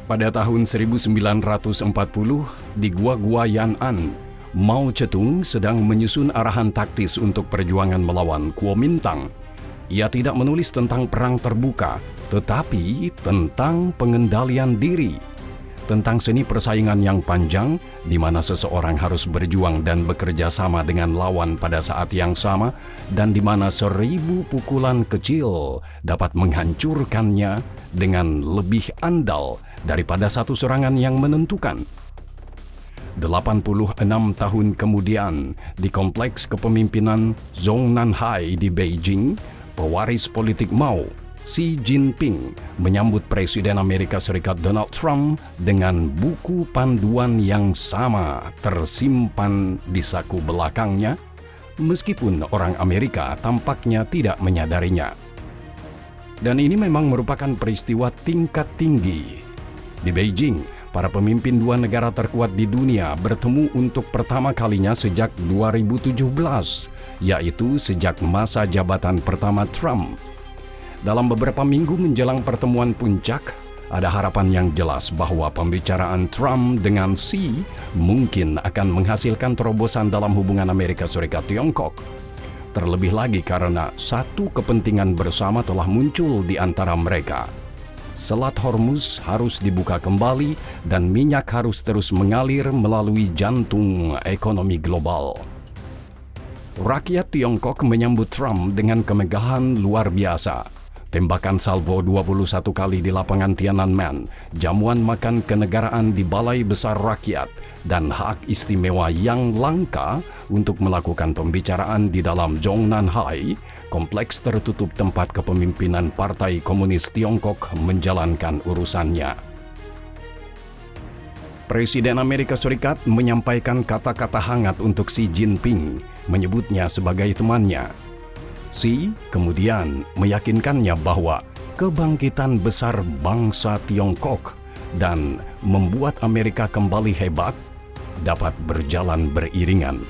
Pada tahun 1940, di Gua Yan'an, Mao Zedong sedang menyusun arahan taktis untuk perjuangan melawan Kuomintang. Ia tidak menulis tentang perang terbuka, tetapi tentang pengendalian diri, tentang seni persaingan yang panjang di mana seseorang harus berjuang dan bekerja sama dengan lawan pada saat yang sama, dan di mana 1000 pukulan kecil dapat menghancurkannya dengan lebih andal daripada satu serangan yang menentukan. 86 tahun kemudian, di kompleks kepemimpinan Zhongnanhai di Beijing, pewaris politik Mao, Xi Jinping, menyambut Presiden Amerika Serikat Donald Trump dengan buku panduan yang sama tersimpan di saku belakangnya, meskipun orang Amerika tampaknya tidak menyadarinya. Dan ini memang merupakan peristiwa tingkat tinggi. Di Beijing, para pemimpin dua negara terkuat di dunia bertemu untuk pertama kalinya sejak 2017, yaitu sejak masa jabatan pertama Trump. Dalam beberapa minggu menjelang pertemuan puncak, ada harapan yang jelas bahwa pembicaraan Trump dengan Xi mungkin akan menghasilkan terobosan dalam hubungan Amerika Serikat-Tiongkok. Terlebih lagi karena satu kepentingan bersama telah muncul di antara mereka. Selat Hormuz harus dibuka kembali dan minyak harus terus mengalir melalui jantung ekonomi global. Rakyat Tiongkok menyambut Trump dengan kemegahan luar biasa. Tembakan salvo 21 kali di lapangan Tiananmen, jamuan makan kenegaraan di Balai Besar Rakyat, dan hak istimewa yang langka untuk melakukan pembicaraan di dalam Zhongnanhai, kompleks tertutup tempat kepemimpinan Partai Komunis Tiongkok menjalankan urusannya. Presiden Amerika Serikat menyampaikan kata-kata hangat untuk Xi Jinping, menyebutnya sebagai temannya. Xi kemudian meyakinkannya bahwa kebangkitan besar bangsa Tiongkok dan membuat Amerika kembali hebat dapat berjalan beriringan.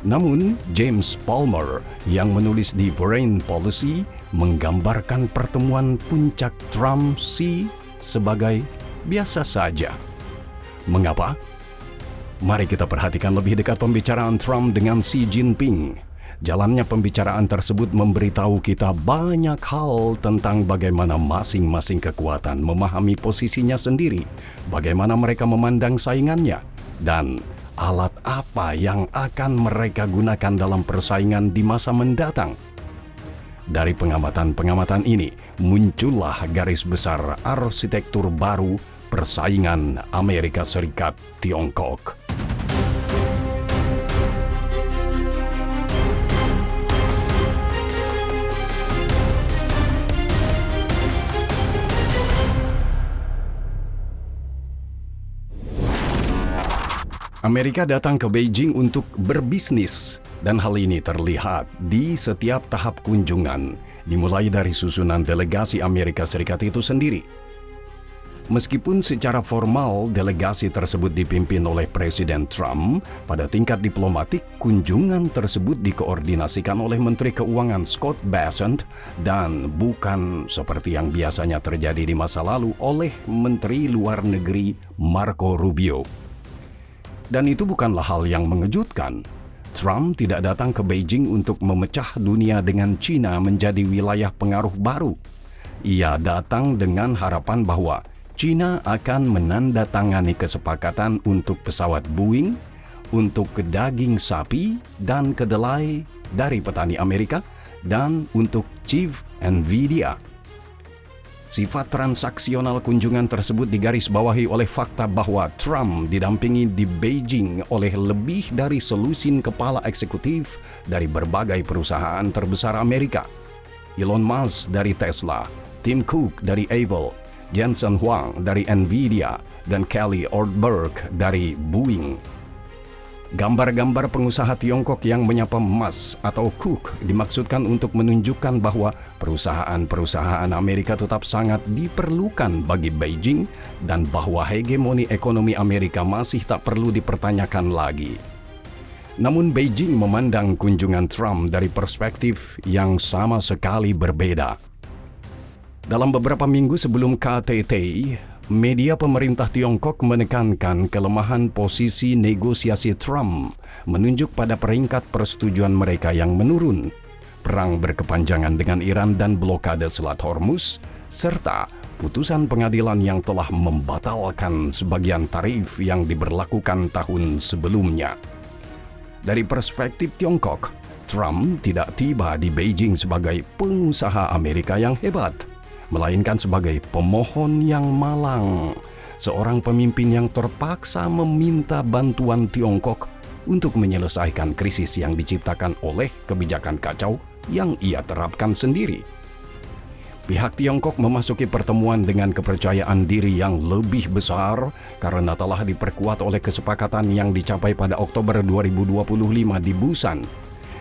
Namun, James Palmer yang menulis di Foreign Policy menggambarkan pertemuan puncak Trump-Xi sebagai biasa saja. Mengapa? Mari kita perhatikan lebih dekat pembicaraan Trump dengan Xi Jinping. Jalannya pembicaraan tersebut memberitahu kita banyak hal tentang bagaimana masing-masing kekuatan memahami posisinya sendiri, bagaimana mereka memandang saingannya, dan alat apa yang akan mereka gunakan dalam persaingan di masa mendatang. Dari pengamatan-pengamatan ini, muncullah garis besar arsitektur baru persaingan Amerika Serikat-Tiongkok. Amerika datang ke Beijing untuk berbisnis, dan hal ini terlihat di setiap tahap kunjungan, dimulai dari susunan delegasi Amerika Serikat itu sendiri. Meskipun secara formal delegasi tersebut dipimpin oleh Presiden Trump, pada tingkat diplomatik kunjungan tersebut dikoordinasikan oleh Menteri Keuangan Scott Bessent dan bukan seperti yang biasanya terjadi di masa lalu oleh Menteri Luar Negeri Marco Rubio. Dan itu bukanlah hal yang mengejutkan. Trump tidak datang ke Beijing untuk memecah dunia dengan China menjadi wilayah pengaruh baru. Ia datang dengan harapan bahwa China akan menandatangani kesepakatan untuk pesawat Boeing, untuk daging sapi dan kedelai dari petani Amerika, dan untuk chip Nvidia. Sifat transaksional kunjungan tersebut digarisbawahi oleh fakta bahwa Trump didampingi di Beijing oleh lebih dari selusin kepala eksekutif dari berbagai perusahaan terbesar Amerika. Elon Musk dari Tesla, Tim Cook dari Apple, Jensen Huang dari Nvidia, dan Kelly Ortberg dari Boeing. Gambar-gambar pengusaha Tiongkok yang menyapa Musk atau Cook dimaksudkan untuk menunjukkan bahwa perusahaan-perusahaan Amerika tetap sangat diperlukan bagi Beijing dan bahwa hegemoni ekonomi Amerika masih tak perlu dipertanyakan lagi. Namun Beijing memandang kunjungan Trump dari perspektif yang sama sekali berbeda. Dalam beberapa minggu sebelum KTT, Media pemerintah Tiongkok menekankan kelemahan posisi negosiasi Trump menunjuk pada peringkat persetujuan mereka yang menurun, perang berkepanjangan dengan Iran dan blokade Selat Hormuz, serta putusan pengadilan yang telah membatalkan sebagian tarif yang diberlakukan tahun sebelumnya. Dari perspektif Tiongkok, Trump tidak tiba di Beijing sebagai pengusaha Amerika yang hebat, melainkan sebagai pemohon yang malang, seorang pemimpin yang terpaksa meminta bantuan Tiongkok untuk menyelesaikan krisis yang diciptakan oleh kebijakan kacau yang ia terapkan sendiri. Pihak Tiongkok memasuki pertemuan dengan kepercayaan diri yang lebih besar karena telah diperkuat oleh kesepakatan yang dicapai pada Oktober 2025 di Busan,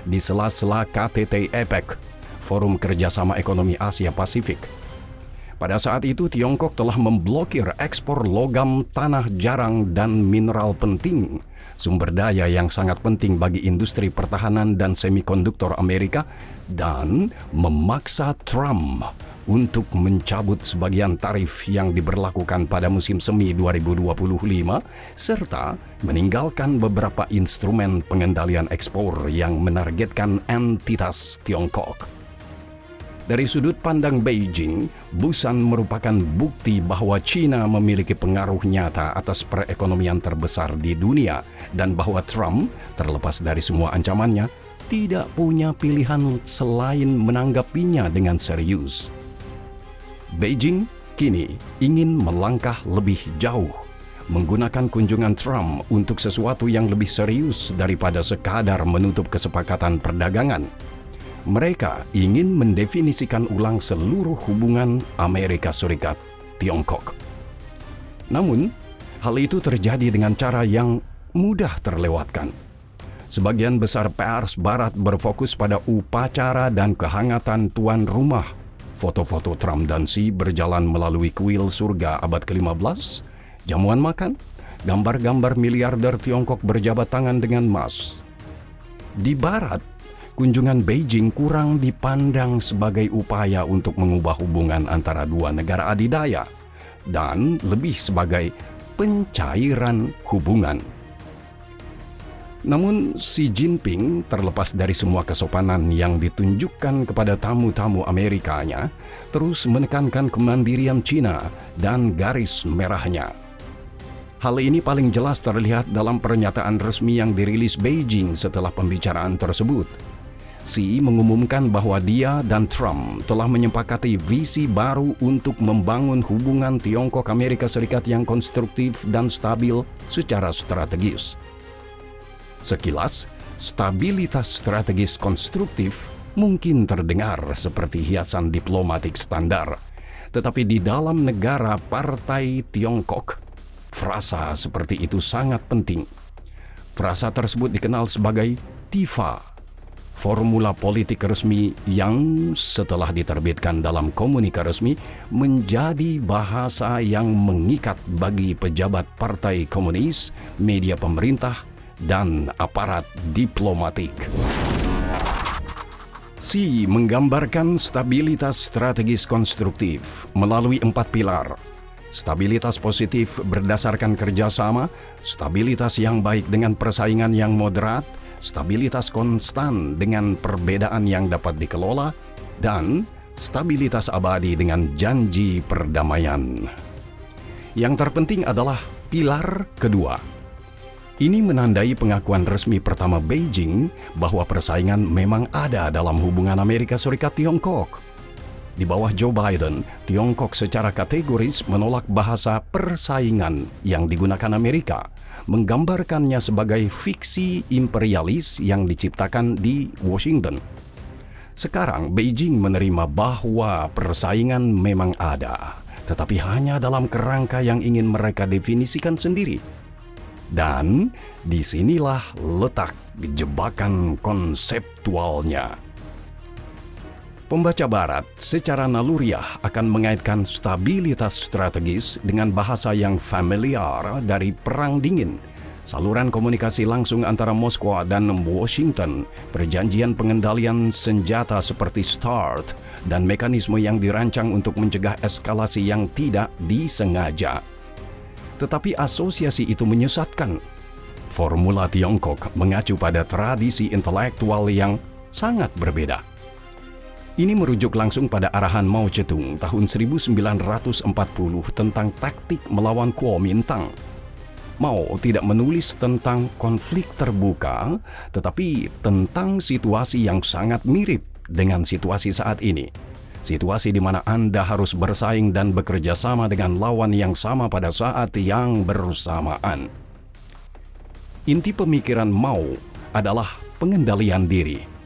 di sela-sela KTT APEC, Forum Kerjasama Ekonomi Asia Pasifik. Pada saat itu, Tiongkok telah memblokir ekspor logam tanah jarang dan mineral penting, sumber daya yang sangat penting bagi industri pertahanan dan semikonduktor Amerika, dan memaksa Trump untuk mencabut sebagian tarif yang diberlakukan pada musim semi 2025, serta meninggalkan beberapa instrumen pengendalian ekspor yang menargetkan entitas Tiongkok. Dari sudut pandang Beijing, Busan merupakan bukti bahwa China memiliki pengaruh nyata atas perekonomian terbesar di dunia dan bahwa Trump, terlepas dari semua ancamannya, tidak punya pilihan selain menanggapinya dengan serius. Beijing kini ingin melangkah lebih jauh, menggunakan kunjungan Trump untuk sesuatu yang lebih serius daripada sekadar menutup kesepakatan perdagangan. Mereka ingin mendefinisikan ulang seluruh hubungan Amerika Serikat-Tiongkok. Namun, hal itu terjadi dengan cara yang mudah terlewatkan. Sebagian besar pers Barat berfokus pada upacara dan kehangatan tuan rumah. Foto-foto Trump dan Xi berjalan melalui kuil surga abad ke-15, jamuan makan, gambar-gambar miliarder Tiongkok berjabat tangan dengan Mas. Di Barat, kunjungan Beijing kurang dipandang sebagai upaya untuk mengubah hubungan antara dua negara adidaya dan lebih sebagai pencairan hubungan. Namun Xi Jinping, terlepas dari semua kesopanan yang ditunjukkan kepada tamu-tamu Amerikanya, terus menekankan kemandirian China dan garis merahnya. Hal ini paling jelas terlihat dalam pernyataan resmi yang dirilis Beijing setelah pembicaraan tersebut. Xi mengumumkan bahwa dia dan Trump telah menyepakati visi baru untuk membangun hubungan Tiongkok-Amerika Serikat yang konstruktif dan stabil secara strategis. Sekilas, stabilitas strategis konstruktif mungkin terdengar seperti hiasan diplomatik standar, tetapi di dalam negara partai Tiongkok, frasa seperti itu sangat penting. Frasa tersebut dikenal sebagai TIFA, formula politik resmi yang setelah diterbitkan dalam komunika resmi menjadi bahasa yang mengikat bagi pejabat partai komunis, media pemerintah, dan aparat diplomatik. Xi menggambarkan stabilitas strategis konstruktif melalui 4 pilar. Stabilitas positif berdasarkan kerjasama, stabilitas yang baik dengan persaingan yang moderat, stabilitas konstan dengan perbedaan yang dapat dikelola, dan stabilitas abadi dengan janji perdamaian. Yang terpenting adalah pilar kedua. Ini menandai pengakuan resmi pertama Beijing bahwa persaingan memang ada dalam hubungan Amerika Serikat-Tiongkok. Di bawah Joe Biden, Tiongkok secara kategoris menolak bahasa persaingan yang digunakan Amerika, menggambarkannya sebagai fiksi imperialis yang diciptakan di Washington. Sekarang Beijing menerima bahwa persaingan memang ada, tetapi hanya dalam kerangka yang ingin mereka definisikan sendiri. Dan disinilah letak jebakan konseptualnya. Pembaca Barat secara naluriah akan mengaitkan stabilitas strategis dengan bahasa yang familiar dari Perang Dingin, saluran komunikasi langsung antara Moskwa dan Washington, perjanjian pengendalian senjata seperti START, dan mekanisme yang dirancang untuk mencegah eskalasi yang tidak disengaja. Tetapi asosiasi itu menyesatkan. Formula Tiongkok mengacu pada tradisi intelektual yang sangat berbeda. Ini merujuk langsung pada arahan Mao Zedong tahun 1940 tentang taktik melawan Kuomintang. Mao tidak menulis tentang konflik terbuka, tetapi tentang situasi yang sangat mirip dengan situasi saat ini. Situasi di mana Anda harus bersaing dan bekerja sama dengan lawan yang sama pada saat yang bersamaan. Inti pemikiran Mao adalah pengendalian diri.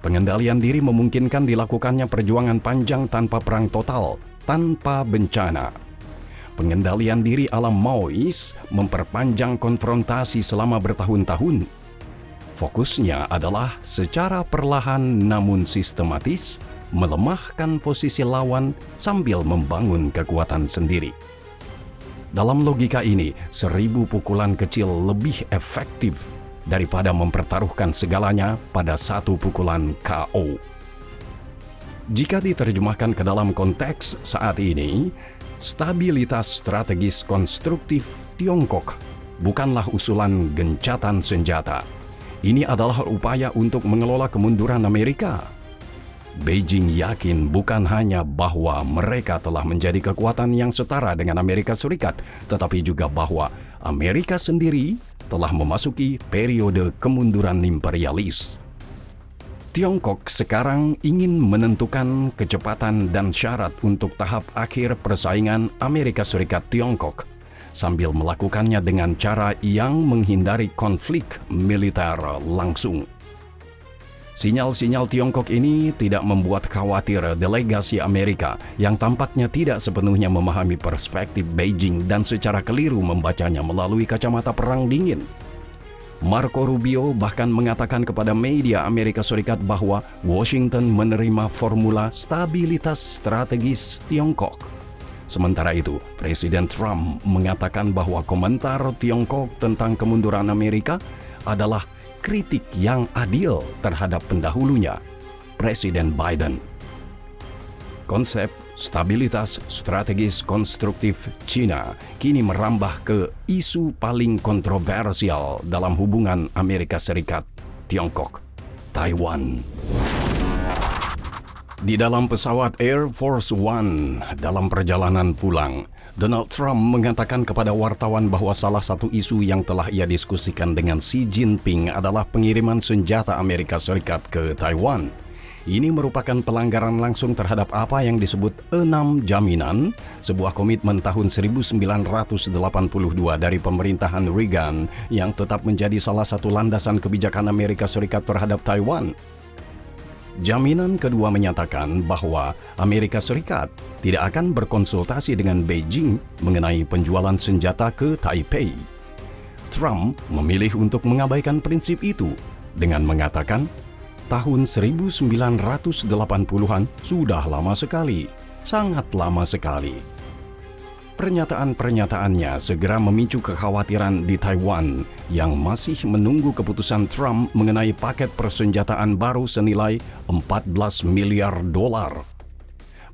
Pengendalian diri memungkinkan dilakukannya perjuangan panjang tanpa perang total, tanpa bencana. Pengendalian diri ala Maois memperpanjang konfrontasi selama bertahun-tahun. Fokusnya adalah secara perlahan namun sistematis melemahkan posisi lawan sambil membangun kekuatan sendiri. Dalam logika ini, 1000 pukulan kecil lebih efektif daripada mempertaruhkan segalanya pada satu pukulan KO. Jika diterjemahkan ke dalam konteks saat ini, stabilitas strategis konstruktif Tiongkok bukanlah usulan gencatan senjata. Ini adalah upaya untuk mengelola kemunduran Amerika. Beijing yakin bukan hanya bahwa mereka telah menjadi kekuatan yang setara dengan Amerika Serikat, tetapi juga bahwa Amerika sendiri telah memasuki periode kemunduran imperialis. Tiongkok sekarang ingin menentukan kecepatan dan syarat untuk tahap akhir persaingan Amerika Serikat-Tiongkok, sambil melakukannya dengan cara yang menghindari konflik militer langsung. Sinyal-sinyal Tiongkok ini tidak membuat khawatir delegasi Amerika yang tampaknya tidak sepenuhnya memahami perspektif Beijing dan secara keliru membacanya melalui kacamata perang dingin. Marco Rubio bahkan mengatakan kepada media Amerika Serikat bahwa Washington menerima formula stabilitas strategis Tiongkok. Sementara itu, Presiden Trump mengatakan bahwa komentar Tiongkok tentang kemunduran Amerika adalah kritik yang adil terhadap pendahulunya, Presiden Biden. Konsep stabilitas strategis konstruktif China kini merambah ke isu paling kontroversial dalam hubungan Amerika Serikat-Tiongkok, Taiwan. Di dalam pesawat Air Force One dalam perjalanan pulang, Donald Trump mengatakan kepada wartawan bahwa salah satu isu yang telah ia diskusikan dengan Xi Jinping adalah pengiriman senjata Amerika Serikat ke Taiwan. Ini merupakan pelanggaran langsung terhadap apa yang disebut 6 jaminan, sebuah komitmen tahun 1982 dari pemerintahan Reagan yang tetap menjadi salah satu landasan kebijakan Amerika Serikat terhadap Taiwan. Jaminan kedua menyatakan bahwa Amerika Serikat tidak akan berkonsultasi dengan Beijing mengenai penjualan senjata ke Taipei. Trump memilih untuk mengabaikan prinsip itu dengan mengatakan, tahun 1980-an sudah lama sekali, sangat lama sekali. Pernyataan-pernyataannya segera memicu kekhawatiran di Taiwan yang masih menunggu keputusan Trump mengenai paket persenjataan baru senilai 14 miliar dolar.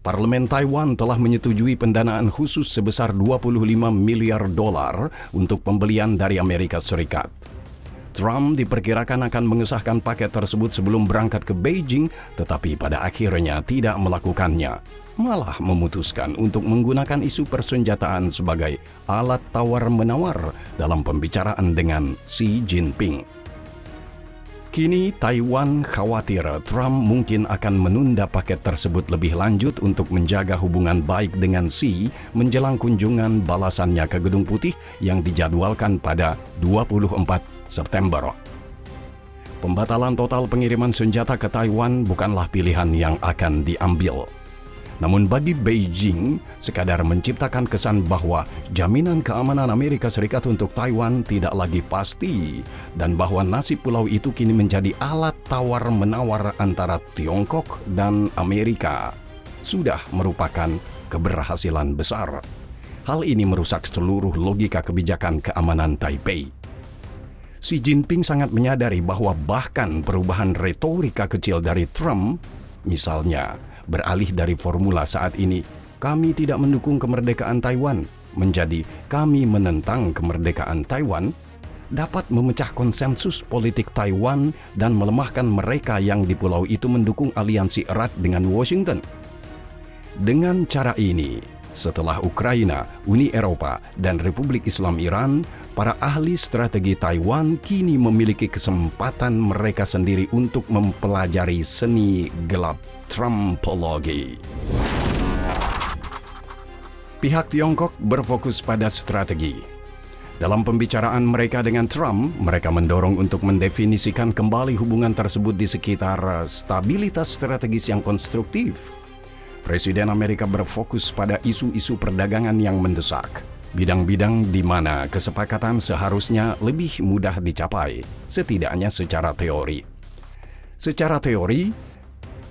Parlemen Taiwan telah menyetujui pendanaan khusus sebesar 25 miliar dolar untuk pembelian dari Amerika Serikat. Trump diperkirakan akan mengesahkan paket tersebut sebelum berangkat ke Beijing, tetapi pada akhirnya tidak melakukannya, malah memutuskan untuk menggunakan isu persenjataan sebagai alat tawar-menawar dalam pembicaraan dengan Xi Jinping. Kini Taiwan khawatir Trump mungkin akan menunda paket tersebut lebih lanjut untuk menjaga hubungan baik dengan Xi menjelang kunjungan balasannya ke Gedung Putih yang dijadwalkan pada 24 September. Pembatalan total pengiriman senjata ke Taiwan bukanlah pilihan yang akan diambil. Namun bagi Beijing, sekadar menciptakan kesan bahwa jaminan keamanan Amerika Serikat untuk Taiwan tidak lagi pasti dan bahwa nasib pulau itu kini menjadi alat tawar-menawar antara Tiongkok dan Amerika sudah merupakan keberhasilan besar. Hal ini merusak seluruh logika kebijakan keamanan Taipei. Xi Jinping sangat menyadari bahwa bahkan perubahan retorika kecil dari Trump, misalnya beralih dari formula saat ini, kami tidak mendukung kemerdekaan Taiwan, menjadi kami menentang kemerdekaan Taiwan, dapat memecah konsensus politik Taiwan dan melemahkan mereka yang di pulau itu mendukung aliansi erat dengan Washington. Dengan cara ini, setelah Ukraina, Uni Eropa, dan Republik Islam Iran, para ahli strategi Taiwan kini memiliki kesempatan mereka sendiri untuk mempelajari seni gelap Trumpologi. Pihak Tiongkok berfokus pada strategi. Dalam pembicaraan mereka dengan Trump, mereka mendorong untuk mendefinisikan kembali hubungan tersebut di sekitar stabilitas strategis yang konstruktif. Presiden Amerika berfokus pada isu-isu perdagangan yang mendesak, bidang-bidang di mana kesepakatan seharusnya lebih mudah dicapai, setidaknya secara teori. Secara teori,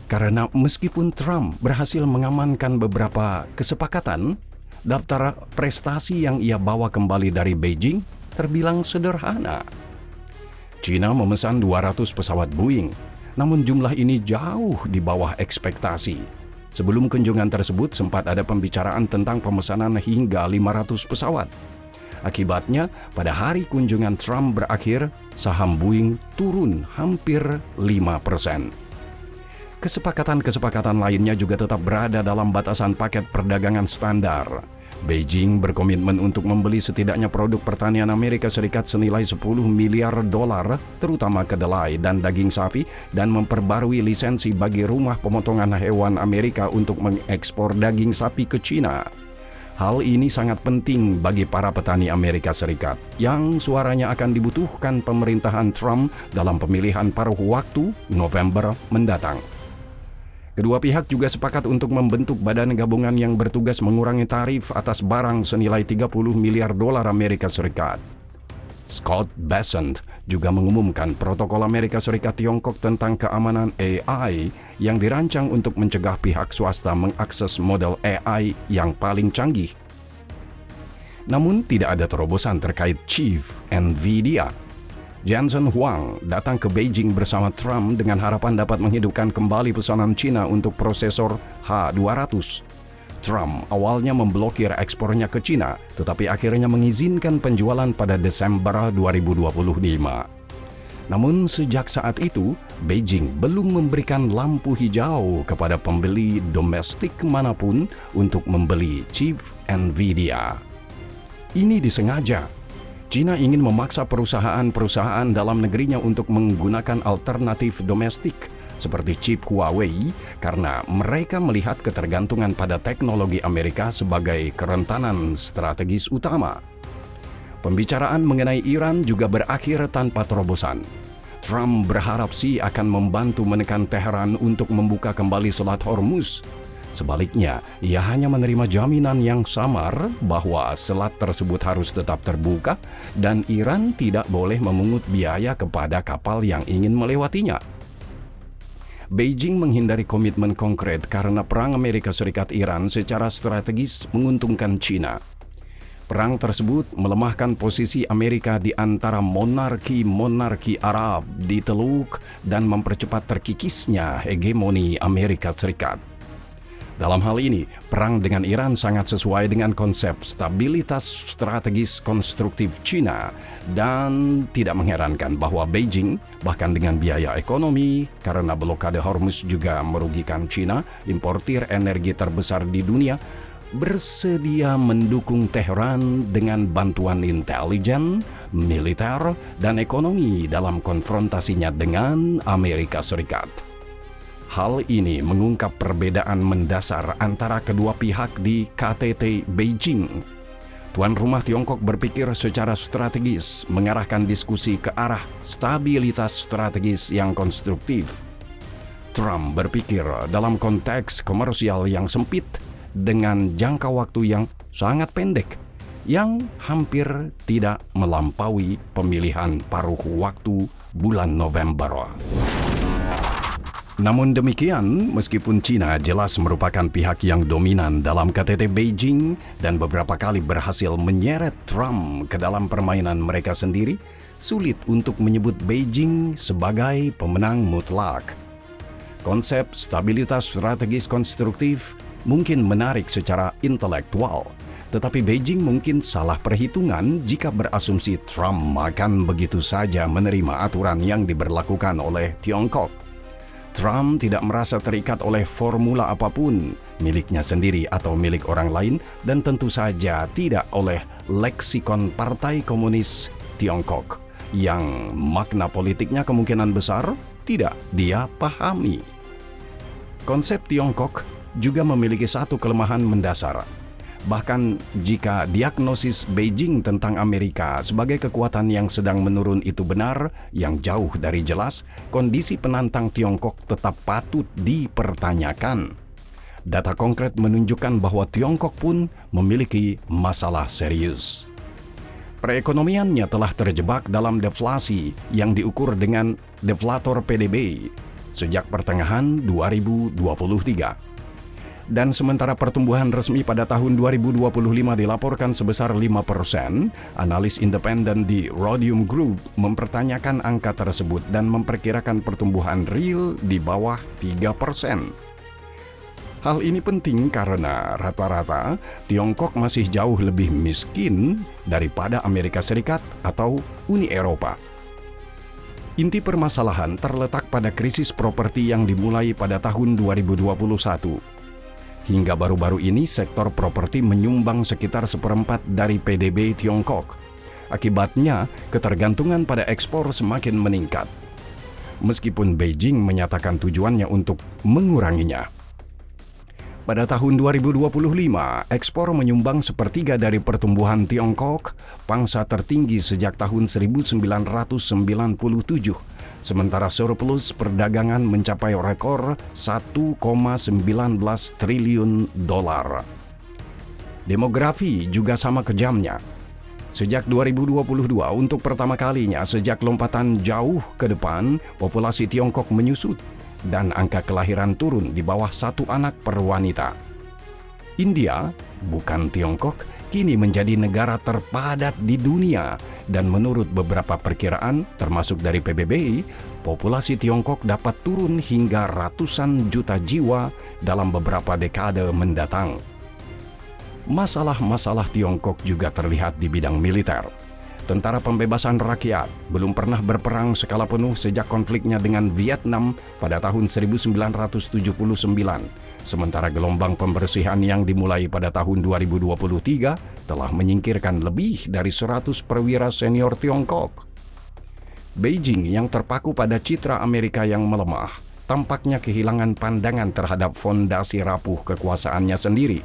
karena meskipun Trump berhasil mengamankan beberapa kesepakatan, daftar prestasi yang ia bawa kembali dari Beijing terbilang sederhana. China memesan 200 pesawat Boeing, namun jumlah ini jauh di bawah ekspektasi. Sebelum kunjungan tersebut sempat ada pembicaraan tentang pemesanan hingga 500 pesawat. Akibatnya, pada hari kunjungan Trump berakhir, saham Boeing turun hampir 5%. Kesepakatan-kesepakatan lainnya juga tetap berada dalam batasan paket perdagangan standar. Beijing berkomitmen untuk membeli setidaknya produk pertanian Amerika Serikat senilai 10 miliar dolar, terutama kedelai dan daging sapi, dan memperbarui lisensi bagi rumah pemotongan hewan Amerika untuk mengekspor daging sapi ke China. Hal ini sangat penting bagi para petani Amerika Serikat, yang suaranya akan dibutuhkan pemerintahan Trump dalam pemilihan paruh waktu November mendatang. Kedua pihak juga sepakat untuk membentuk badan gabungan yang bertugas mengurangi tarif atas barang senilai 30 miliar dolar Amerika Serikat. Scott Bessent juga mengumumkan protokol Amerika Serikat Tiongkok tentang keamanan AI yang dirancang untuk mencegah pihak swasta mengakses model AI yang paling canggih. Namun tidak ada terobosan terkait Chief NVIDIA. Jensen Huang datang ke Beijing bersama Trump dengan harapan dapat menghidupkan kembali pesanan China untuk prosesor H200. Trump awalnya memblokir ekspornya ke China, tetapi akhirnya mengizinkan penjualan pada Desember 2025. Namun sejak saat itu, Beijing belum memberikan lampu hijau kepada pembeli domestik manapun untuk membeli chip NVIDIA. Ini disengaja. China ingin memaksa perusahaan-perusahaan dalam negerinya untuk menggunakan alternatif domestik seperti chip Huawei karena mereka melihat ketergantungan pada teknologi Amerika sebagai kerentanan strategis utama. Pembicaraan mengenai Iran juga berakhir tanpa terobosan. Trump berharap Xi akan membantu menekan Teheran untuk membuka kembali Selat Hormuz. Sebaliknya, ia hanya menerima jaminan yang samar bahwa selat tersebut harus tetap terbuka dan Iran tidak boleh memungut biaya kepada kapal yang ingin melewatinya. Beijing menghindari komitmen konkret karena perang Amerika Serikat-Iran secara strategis menguntungkan China. Perang tersebut melemahkan posisi Amerika di antara monarki-monarki Arab di Teluk dan mempercepat terkikisnya hegemoni Amerika Serikat. Dalam hal ini, perang dengan Iran sangat sesuai dengan konsep stabilitas strategis konstruktif China dan tidak mengherankan bahwa Beijing, bahkan dengan biaya ekonomi, karena blokade Hormuz juga merugikan China, importir energi terbesar di dunia, bersedia mendukung Teheran dengan bantuan intelijen, militer, dan ekonomi dalam konfrontasinya dengan Amerika Serikat. Hal ini mengungkap perbedaan mendasar antara kedua pihak di KTT Beijing. Tuan rumah Tiongkok berpikir secara strategis, mengarahkan diskusi ke arah stabilitas strategis yang konstruktif. Trump berpikir dalam konteks komersial yang sempit dengan jangka waktu yang sangat pendek, yang hampir tidak melampaui pemilihan paruh waktu bulan November. Namun demikian, meskipun China jelas merupakan pihak yang dominan dalam KTT Beijing dan beberapa kali berhasil menyeret Trump ke dalam permainan mereka sendiri, sulit untuk menyebut Beijing sebagai pemenang mutlak. Konsep stabilitas strategis konstruktif mungkin menarik secara intelektual, tetapi Beijing mungkin salah perhitungan jika berasumsi Trump akan begitu saja menerima aturan yang diberlakukan oleh Tiongkok. Trump tidak merasa terikat oleh formula apapun, miliknya sendiri atau milik orang lain, dan tentu saja tidak oleh leksikon Partai Komunis Tiongkok, yang makna politiknya kemungkinan besar tidak dia pahami. Konsep Tiongkok juga memiliki satu kelemahan mendasar. Bahkan jika diagnosis Beijing tentang Amerika sebagai kekuatan yang sedang menurun itu benar, yang jauh dari jelas, kondisi penantang Tiongkok tetap patut dipertanyakan. Data konkret menunjukkan bahwa Tiongkok pun memiliki masalah serius. Perekonomiannya telah terjebak dalam deflasi yang diukur dengan deflator PDB sejak pertengahan 2023. Dan sementara pertumbuhan resmi pada tahun 2025 dilaporkan sebesar 5%, analis independen di Rhodium Group mempertanyakan angka tersebut dan memperkirakan pertumbuhan real di bawah 3%. Hal ini penting karena rata-rata Tiongkok masih jauh lebih miskin daripada Amerika Serikat atau Uni Eropa. Inti permasalahan terletak pada krisis properti yang dimulai pada tahun 2021. Hingga baru-baru ini sektor properti menyumbang sekitar 1/4 dari PDB Tiongkok. Akibatnya, ketergantungan pada ekspor semakin meningkat. Meskipun Beijing menyatakan tujuannya untuk menguranginya. Pada tahun 2025, ekspor menyumbang 1/3 dari pertumbuhan Tiongkok, pangsa tertinggi sejak tahun 1997. Sementara surplus perdagangan mencapai rekor 1,19 triliun dolar. Demografi juga sama kejamnya. Sejak 2022, untuk pertama kalinya sejak lompatan jauh ke depan, populasi Tiongkok menyusut dan angka kelahiran turun di bawah 1 anak per wanita. India, bukan Tiongkok, kini menjadi negara terpadat di dunia dan menurut beberapa perkiraan termasuk dari PBB, populasi Tiongkok dapat turun hingga ratusan juta jiwa dalam beberapa dekade mendatang. Masalah-masalah Tiongkok juga terlihat di bidang militer. Tentara Pembebasan Rakyat belum pernah berperang skala penuh sejak konfliknya dengan Vietnam pada tahun 1979. Sementara gelombang pembersihan yang dimulai pada tahun 2023 telah menyingkirkan lebih dari 100 perwira senior Tiongkok. Beijing yang terpaku pada citra Amerika yang melemah, tampaknya kehilangan pandangan terhadap fondasi rapuh kekuasaannya sendiri.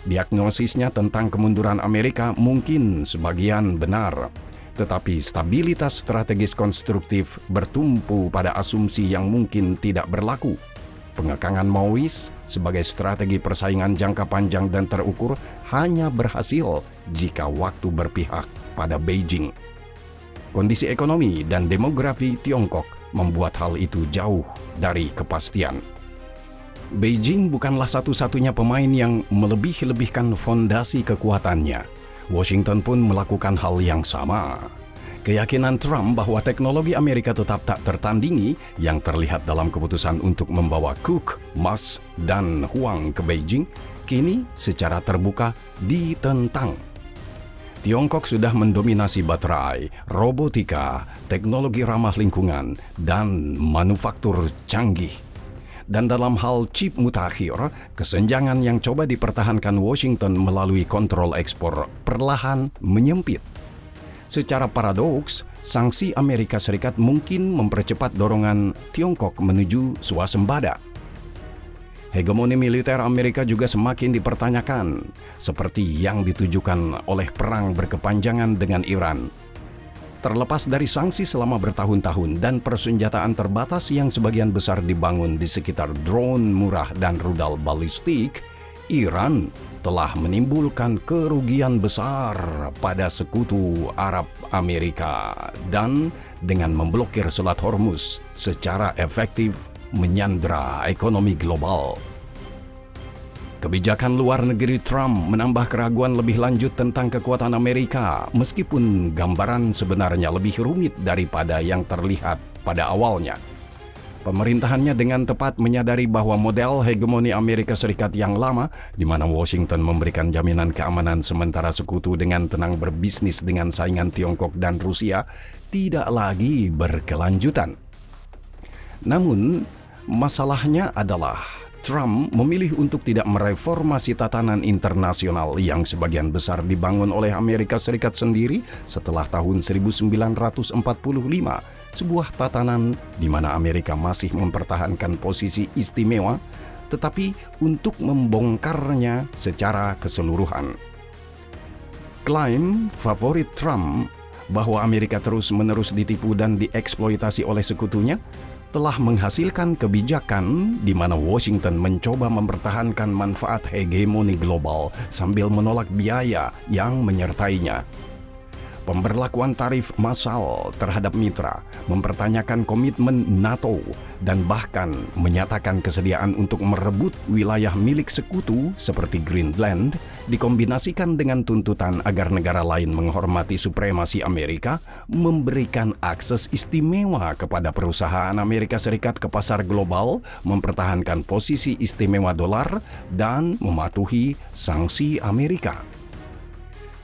Diagnosisnya tentang kemunduran Amerika mungkin sebagian benar, tetapi stabilitas strategis konstruktif bertumpu pada asumsi yang mungkin tidak berlaku. Pengekangan Maois sebagai strategi persaingan jangka panjang dan terukur hanya berhasil jika waktu berpihak pada Beijing. Kondisi ekonomi dan demografi Tiongkok membuat hal itu jauh dari kepastian. Beijing bukanlah satu-satunya pemain yang melebih-lebihkan fondasi kekuatannya. Washington pun melakukan hal yang sama. Keyakinan Trump bahwa teknologi Amerika tetap tak tertandingi yang terlihat dalam keputusan untuk membawa Cook, Musk, dan Huang ke Beijing kini secara terbuka ditentang. Tiongkok sudah mendominasi baterai, robotika, teknologi ramah lingkungan, dan manufaktur canggih. Dan dalam hal chip mutakhir, kesenjangan yang coba dipertahankan Washington melalui kontrol ekspor perlahan menyempit. Secara paradoks, sanksi Amerika Serikat mungkin mempercepat dorongan Tiongkok menuju swasembada. Hegemoni militer Amerika juga semakin dipertanyakan, seperti yang ditujukan oleh perang berkepanjangan dengan Iran. Terlepas dari sanksi selama bertahun-tahun dan persenjataan terbatas yang sebagian besar dibangun di sekitar drone murah dan rudal balistik, Iran telah menimbulkan kerugian besar pada sekutu Arab Amerika dan dengan memblokir Selat Hormuz secara efektif menyandra ekonomi global. Kebijakan luar negeri Trump menambah keraguan lebih lanjut tentang kekuatan Amerika, meskipun gambaran sebenarnya lebih rumit daripada yang terlihat pada awalnya. Pemerintahannya dengan tepat menyadari bahwa model hegemoni Amerika Serikat yang lama, di mana Washington memberikan jaminan keamanan sementara sekutu dengan tenang berbisnis dengan saingan Tiongkok dan Rusia, tidak lagi berkelanjutan. Namun, masalahnya adalah Trump memilih untuk tidak mereformasi tatanan internasional yang sebagian besar dibangun oleh Amerika Serikat sendiri setelah tahun 1945, sebuah tatanan di mana Amerika masih mempertahankan posisi istimewa, tetapi untuk membongkarnya secara keseluruhan. Klaim favorit Trump bahwa Amerika terus-menerus ditipu dan dieksploitasi oleh sekutunya telah menghasilkan kebijakan di mana Washington mencoba mempertahankan manfaat hegemoni global sambil menolak biaya yang menyertainya. Pemberlakuan tarif massal terhadap mitra, mempertanyakan komitmen NATO, dan bahkan menyatakan kesediaan untuk merebut wilayah milik sekutu seperti Greenland, dikombinasikan dengan tuntutan agar negara lain menghormati supremasi Amerika, memberikan akses istimewa kepada perusahaan Amerika Serikat ke pasar global, mempertahankan posisi istimewa dolar, dan mematuhi sanksi Amerika.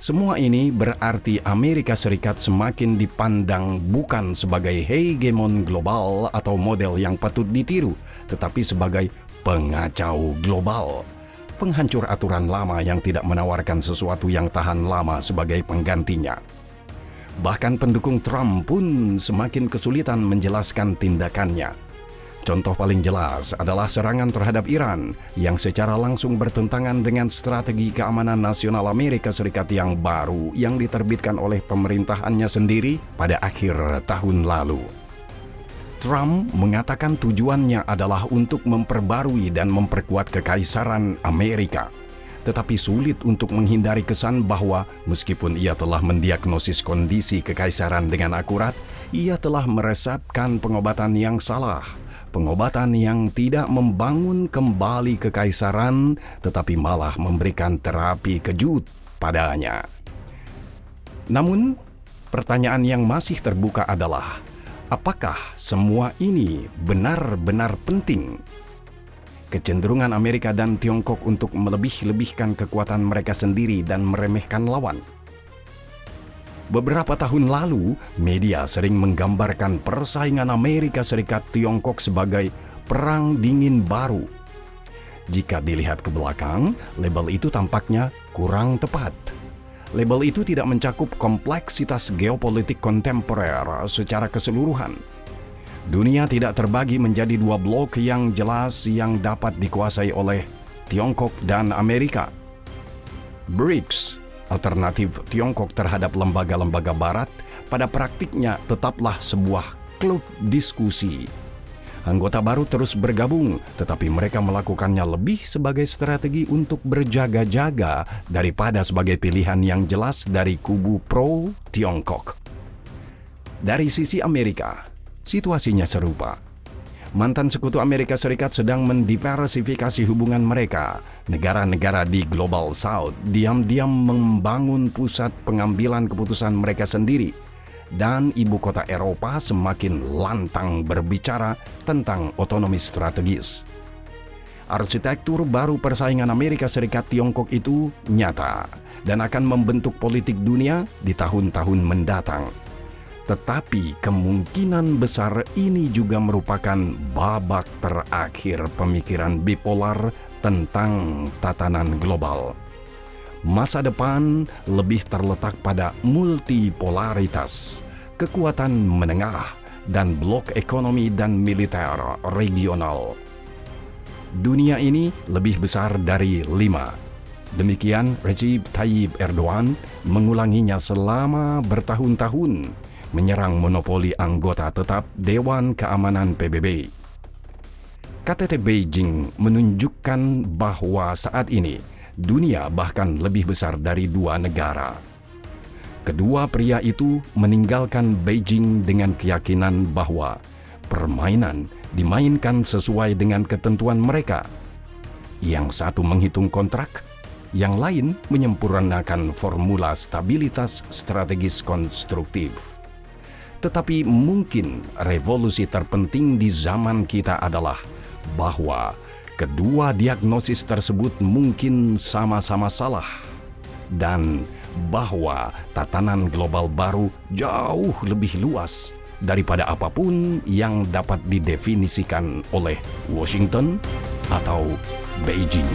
Semua ini berarti Amerika Serikat semakin dipandang bukan sebagai hegemon global atau model yang patut ditiru, tetapi sebagai pengacau global, penghancur aturan lama yang tidak menawarkan sesuatu yang tahan lama sebagai penggantinya. Bahkan pendukung Trump pun semakin kesulitan menjelaskan tindakannya. Contoh paling jelas adalah serangan terhadap Iran yang secara langsung bertentangan dengan strategi keamanan nasional Amerika Serikat yang baru yang diterbitkan oleh pemerintahannya sendiri pada akhir tahun lalu. Trump mengatakan tujuannya adalah untuk memperbarui dan memperkuat kekaisaran Amerika. Tetapi sulit untuk menghindari kesan bahwa meskipun ia telah mendiagnosis kondisi kekaisaran dengan akurat, ia telah meresepkan pengobatan yang salah. Pengobatan yang tidak membangun kembali kekaisaran, tetapi malah memberikan terapi kejut padanya. Namun, pertanyaan yang masih terbuka adalah, apakah semua ini benar-benar penting? Kecenderungan Amerika dan Tiongkok untuk melebih-lebihkan kekuatan mereka sendiri dan meremehkan lawan. Beberapa tahun lalu, media sering menggambarkan persaingan Amerika Serikat-Tiongkok sebagai perang dingin baru. Jika dilihat ke belakang, label itu tampaknya kurang tepat. Label itu tidak mencakup kompleksitas geopolitik kontemporer secara keseluruhan. Dunia tidak terbagi menjadi dua blok yang jelas yang dapat dikuasai oleh Tiongkok dan Amerika. BRICS, alternatif Tiongkok terhadap lembaga-lembaga Barat, pada praktiknya tetaplah sebuah klub diskusi. Anggota baru terus bergabung, tetapi mereka melakukannya lebih sebagai strategi untuk berjaga-jaga daripada sebagai pilihan yang jelas dari kubu pro-Tiongkok. Dari sisi Amerika, situasinya serupa. Mantan sekutu Amerika Serikat sedang mendiversifikasi hubungan mereka. Negara-negara di Global South diam-diam membangun pusat pengambilan keputusan mereka sendiri. Dan ibu kota Eropa semakin lantang berbicara tentang otonomi strategis. Arsitektur baru persaingan Amerika Serikat-Tiongkok itu nyata dan akan membentuk politik dunia di tahun-tahun mendatang. Tetapi kemungkinan besar ini juga merupakan babak terakhir pemikiran bipolar tentang tatanan global. Masa depan lebih terletak pada multipolaritas, kekuatan menengah, dan blok ekonomi dan militer regional. Dunia ini lebih besar dari 5. Demikian Recep Tayyip Erdogan mengulanginya selama bertahun-tahun, menyerang monopoli anggota tetap Dewan Keamanan PBB. KTT Beijing menunjukkan bahwa saat ini dunia bahkan lebih besar dari 2 negara. Kedua pria itu meninggalkan Beijing dengan keyakinan bahwa permainan dimainkan sesuai dengan ketentuan mereka. Yang satu menghitung kontrak, yang lain menyempurnakan formula stabilitas strategis konstruktif. Tetapi mungkin revolusi terpenting di zaman kita adalah bahwa kedua diagnosis tersebut mungkin sama-sama salah, dan bahwa tatanan global baru jauh lebih luas daripada apapun yang dapat didefinisikan oleh Washington atau Beijing.